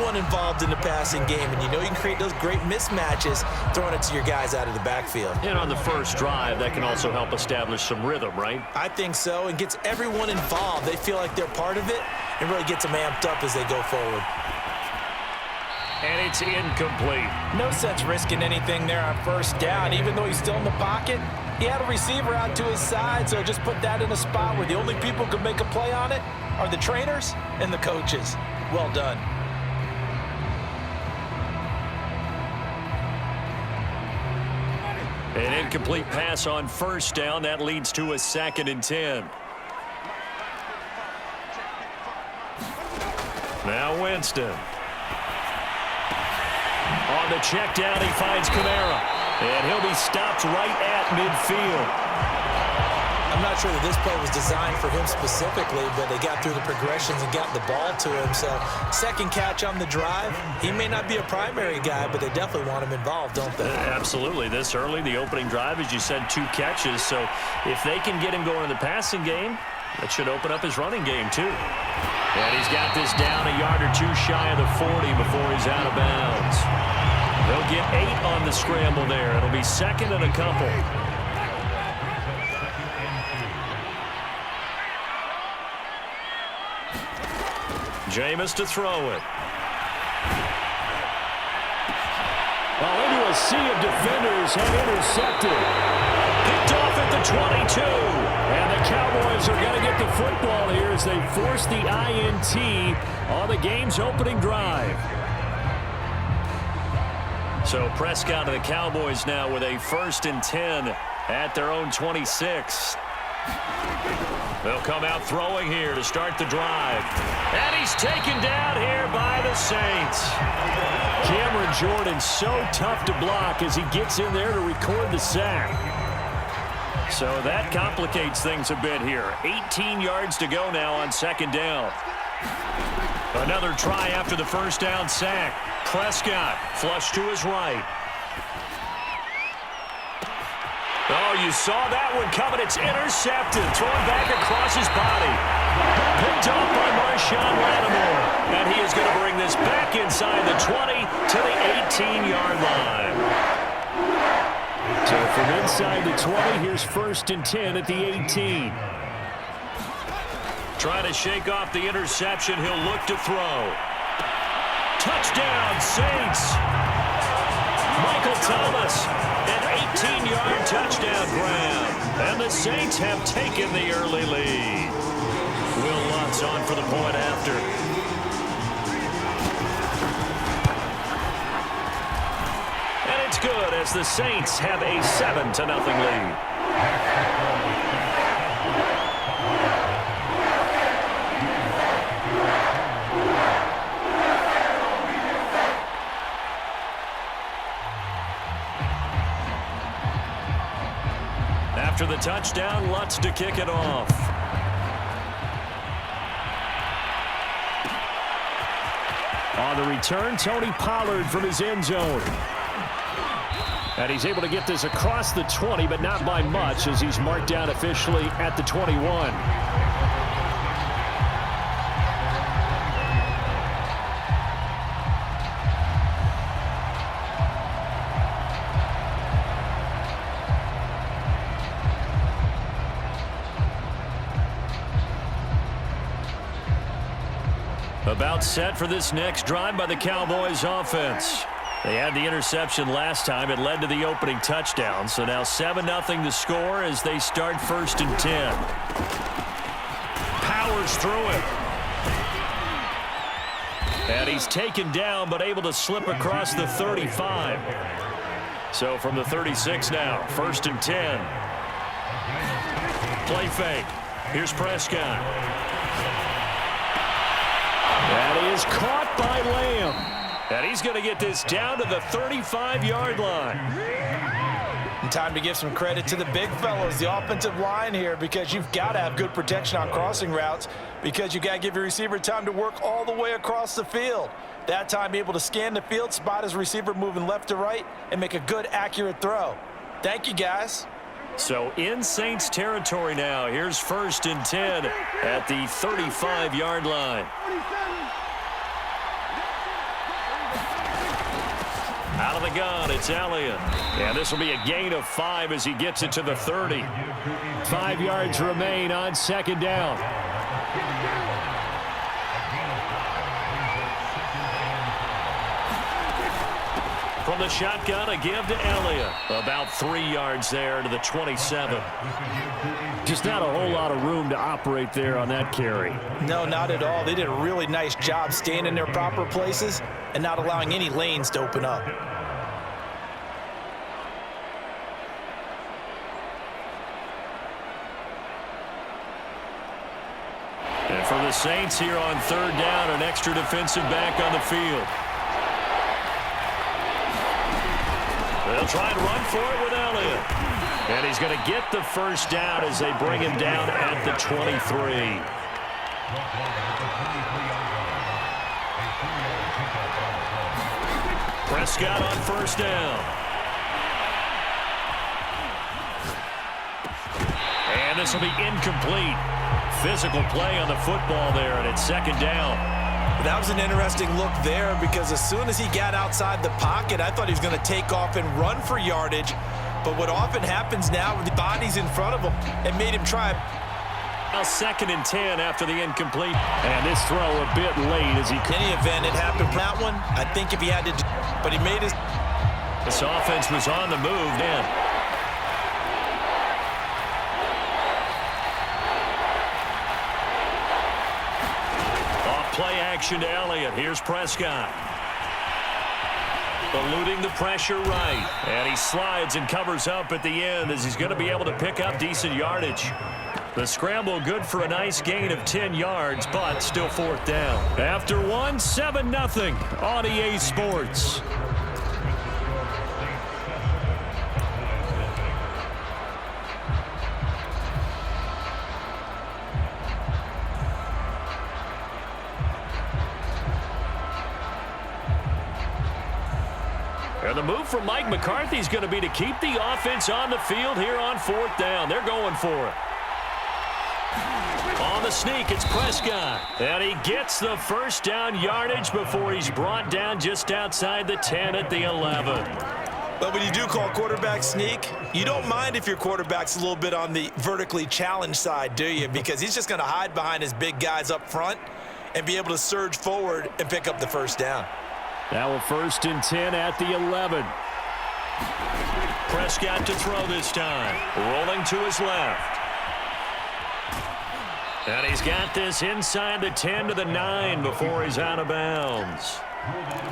everyone involved in the passing game, and you know you can create those great mismatches throwing it to your guys out of the backfield. And on the first drive, that can also help establish some rhythm, right? I think so, and gets everyone involved. They feel like they're part of it and really gets them amped up as they go forward. And it's incomplete. No sense risking anything there on first down. Even though he's still in the pocket, he had a receiver out to his side, so just put that in a spot where the only people who can make a play on it are the trainers and the coaches. Well done. An incomplete pass on first down. That leads to a 2nd and 10. Now Winston. On the check down, he finds Kamara. And he'll be stopped right at midfield. I'm not sure that this play was designed for him specifically, but they got through the progressions and got the ball to him. So, second catch on the drive. He may not be a primary guy, but they definitely want him involved, don't they? Absolutely. This early, the opening drive, as you said, 2 catches. So, if they can get him going in the passing game, that should open up his running game, too. And he's got this down a yard or 2 shy of the 40 before he's out of bounds. They'll get 8 on the scramble there. It'll be 2nd and a couple. Jameis to throw it. Well, into a sea of defenders have intercepted. Picked off at the 22. And the Cowboys are going to get the football here as they force the INT on the game's opening drive. So Prescott and the Cowboys now with a 1st and 10 at their own 26. They'll come out throwing here to start the drive. And he's taken down here by the Saints. Cameron Jordan so tough to block as he gets in there to record the sack. So that complicates things a bit here. 18 yards to go now on 2nd down. Another try after the first down sack. Prescott flush to his right. Oh, you saw that one coming. It's intercepted. Thrown back across his body. Picked off by Marshawn Lattimore. And he is going to bring this back inside the 20 to the 18-yard line. So from inside the 20, here's 1st and 10 at the 18. Trying to shake off the interception. He'll look to throw. Touchdown, Saints. Michael Thomas, an 18-yard touchdown grab. And the Saints have taken the early lead. Will Lutz on for the point after. And it's good as the Saints have a 7-0 lead. After the touchdown, Lutz to kick it off. On the return, Tony Pollard from his end zone. And he's able to get this across the 20, but not by much as he's marked down officially at the 21. About set for this next drive by the Cowboys offense. They had the interception last time. It led to the opening touchdown. So now 7-0 to score as they start 1st and 10. Powers through it. And he's taken down but able to slip across the 35. So from the 36 now, 1st and 10. Play fake. Here's Prescott. That is caught by Lamb. And he's going to get this down to the 35-yard line. And time to give some credit to the big fellows, the offensive line here, because you've got to have good protection on crossing routes because you got to give your receiver time to work all the way across the field. That time, be able to scan the field, spot his receiver moving left to right, and make a good, accurate throw. Thank you, guys. So in Saints territory now. Here's 1st and 10 at the 35-yard line. Out of the gun, it's Elliott. And this will be a gain of 5 as he gets it to the 30. 5 yards remain on second down. From the shotgun, a give to Elliott. About 3 yards there to the 27. Just not a whole lot of room to operate there on that carry. No, not at all. They did a really nice job staying in their proper places and not allowing any lanes to open up. And for the Saints here on third down, an extra defensive back on the field. They'll try and run for it with Elliott. And he's going to get the first down as they bring him down at the 23. Prescott on first down. And this will be incomplete. Physical play on the football there, and it's second down. That was an interesting look there because as soon as he got outside the pocket, I thought he was going to take off and run for yardage. But what often happens now with the bodies in front of him, it made him try. Now 2nd and 10 after the incomplete. And this throw a bit late as he could. In any event, it happened for that one. I think if he had to, but he made his. This offense was on the move then. Off play action to Elliott. Here's Prescott. Eluding the pressure right. And he slides and covers up at the end as he's going to be able to pick up decent yardage. The scramble good for a nice gain of 10 yards, but still 4th down. After one, 7-0 on EA Sports. And the move from Mike McCarthy is going to be to keep the offense on the field here on 4th down. They're going for it. On the sneak, it's Prescott. And he gets the first down yardage before he's brought down just outside the 10 at the 11. But when you do call quarterback sneak, you don't mind if your quarterback's a little bit on the vertically challenged side, do you? Because he's just going to hide behind his big guys up front and be able to surge forward and pick up the first down. Now a 1st and 10 at the 11. Prescott to throw this time. Rolling to his left. And he's got this inside the 10 to the 9 before he's out of bounds.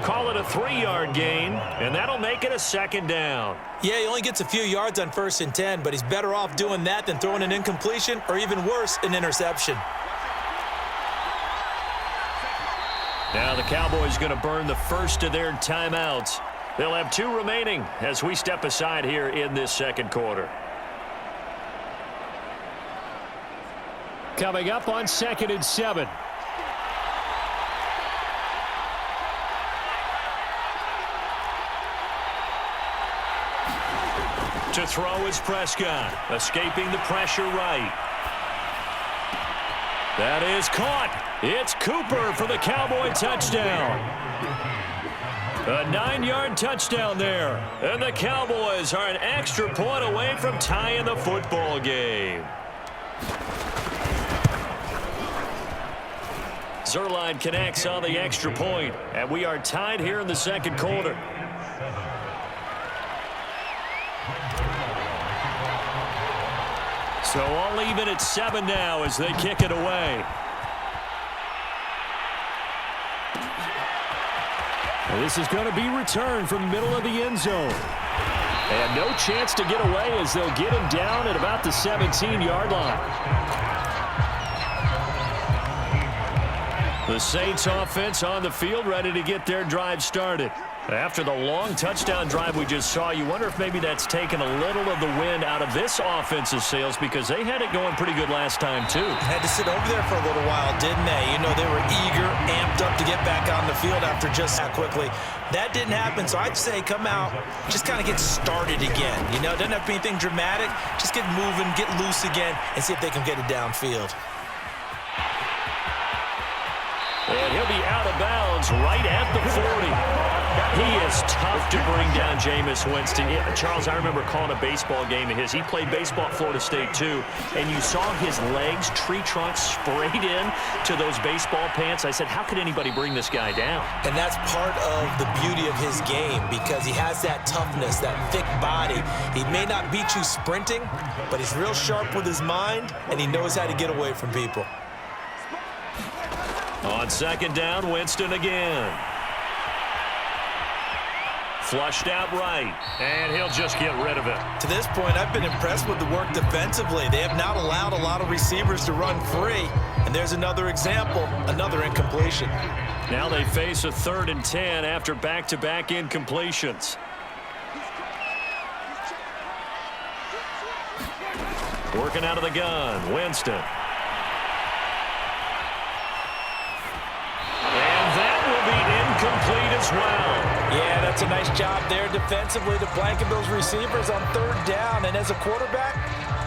Call it a 3-yard gain, and that'll make it a 2nd down. Yeah, he only gets a few yards on 1st and 10, but he's better off doing that than throwing an incompletion or even worse, an interception. Now the Cowboys going to burn the first of their timeouts. They'll have 2 remaining as we step aside here in this 2nd quarter. Coming up on 2nd and 7. To throw is Prescott, escaping the pressure right. That is caught. It's Cooper for the Cowboy touchdown. A 9-yard touchdown there. And the Cowboys are an extra point away from tying the football game. Zerline connects on the extra point, and we are tied here in the 2nd quarter. So all even at 7 now as they kick it away. Well, this is going to be returned from the middle of the end zone. And no chance to get away as they'll get him down at about the 17-yard line. The Saints offense on the field ready to get their drive started. After the long touchdown drive we just saw, you wonder if maybe that's taken a little of the wind out of this offensive sails because they had it going pretty good last time too. Had to sit over there for a little while, didn't they? You know, they were eager, amped up to get back on the field after just that quickly. That didn't happen, so I'd say come out, just kind of get started again. You know, it doesn't have to be anything dramatic. Just get moving, get loose again, and see if they can get it downfield. And he'll be out of bounds right at the 40. He is tough to bring down, Jameis Winston. Yeah, Charles, I remember calling a baseball game of his. He played baseball at Florida State, too, and you saw his legs, tree trunks sprayed in to those baseball pants. I said, how could anybody bring this guy down? And that's part of the beauty of his game because he has that toughness, that thick body. He may not beat you sprinting, but he's real sharp with his mind, and he knows how to get away from people. On second down, Winston again. Flushed out right, and he'll just get rid of it. To this point, I've been impressed with the work defensively. They have not allowed a lot of receivers to run free. And there's another example, another incompletion. Now they face a 3rd and 10 after back-to-back incompletions. Working out of the gun, Winston. And that will be incomplete as well. Yeah, that's a nice job there defensively to blanket those receivers on 3rd down. And as a quarterback,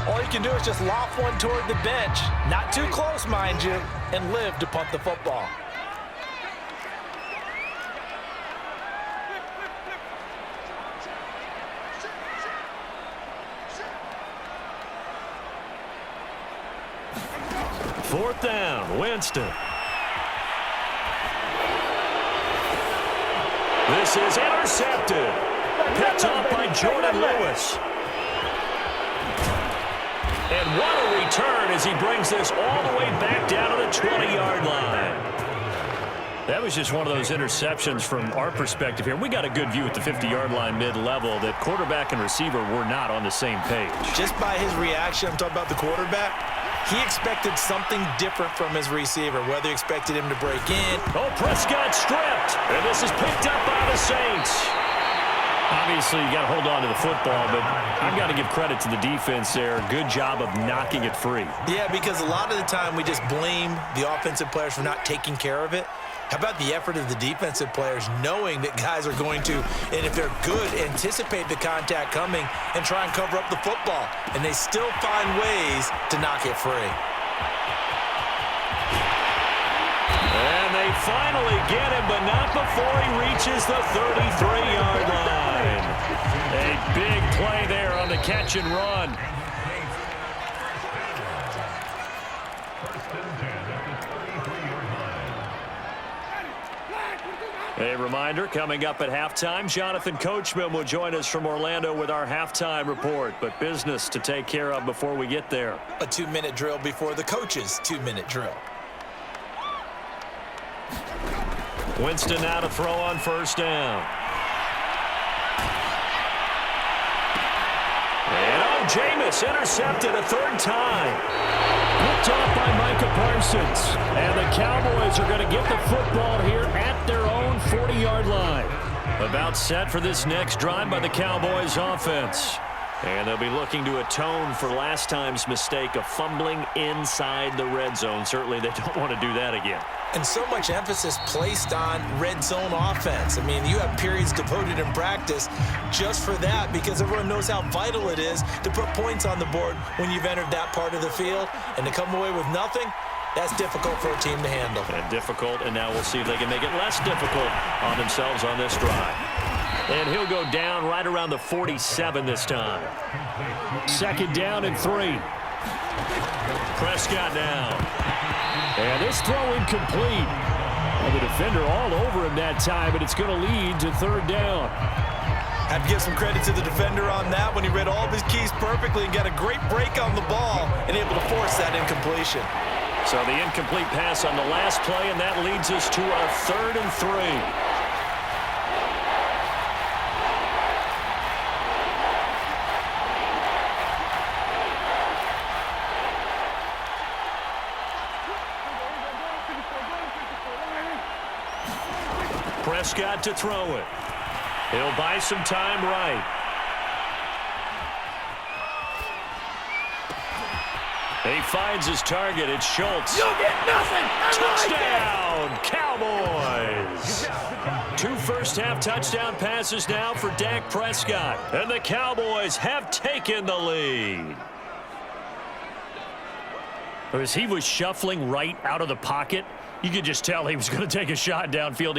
all you can do is just loft one toward the bench. Not too close, mind you, and live to punt the football. Fourth down, Winston. This is intercepted. Picked off by Jordan Lewis. And what a return as he brings this all the way back down to the 20-yard line. That was just one of those interceptions from our perspective here. We got a good view at the 50-yard line mid-level that quarterback and receiver were not on the same page. Just by his reaction, I'm talking about the quarterback, he expected something different from his receiver, whether he expected him to break in. Oh, Prescott stripped, and this is picked up by the Saints. Obviously, you got to hold on to the football, but I've got to give credit to the defense there. Good job of knocking it free. Yeah, because a lot of the time we just blame the offensive players for not taking care of it. How about the effort of the defensive players knowing that guys are going to, and if they're good, anticipate the contact coming and try and cover up the football. And they still find ways to knock it free. And they finally get him, but not before he reaches the 33-yard line. A big play there on the catch and run. A reminder, coming up at halftime, Jonathan Coachman will join us from Orlando with our halftime report, but business to take care of before we get there. A 2-minute drill before the coach's 2-minute drill. Winston now to throw on first down. And Jameis intercepted a 3rd time. Picked off by Micah Parsons. And the Cowboys are going to get the football here at their own 40-yard line. About set for this next drive by the Cowboys offense. And they'll be looking to atone for last time's mistake of fumbling inside the red zone. Certainly they don't want to do that again. And so much emphasis placed on red zone offense. I mean, you have periods devoted in practice just for that because everyone knows how vital it is to put points on the board when you've entered that part of the field. And to come away with nothing, that's difficult for a team to handle. And difficult, and now we'll see if they can make it less difficult on themselves on this drive. And he'll go down right around the 47 this time. 2nd down and 3. Prescott down. And this throw incomplete. And the defender all over him that time, but it's going to lead to 3rd down. Have to give some credit to the defender on that when he read all of his keys perfectly and got a great break on the ball and able to force that incompletion. So the incomplete pass on the last play, and that leads us to our 3rd and 3. Prescott to throw it. He'll buy some time right. He finds his target. It's Schultz. You'll get nothing. Touchdown, Cowboys. 2 first-half touchdown passes now for Dak Prescott. And the Cowboys have taken the lead. As he was shuffling right out of the pocket, you could just tell he was going to take a shot downfield.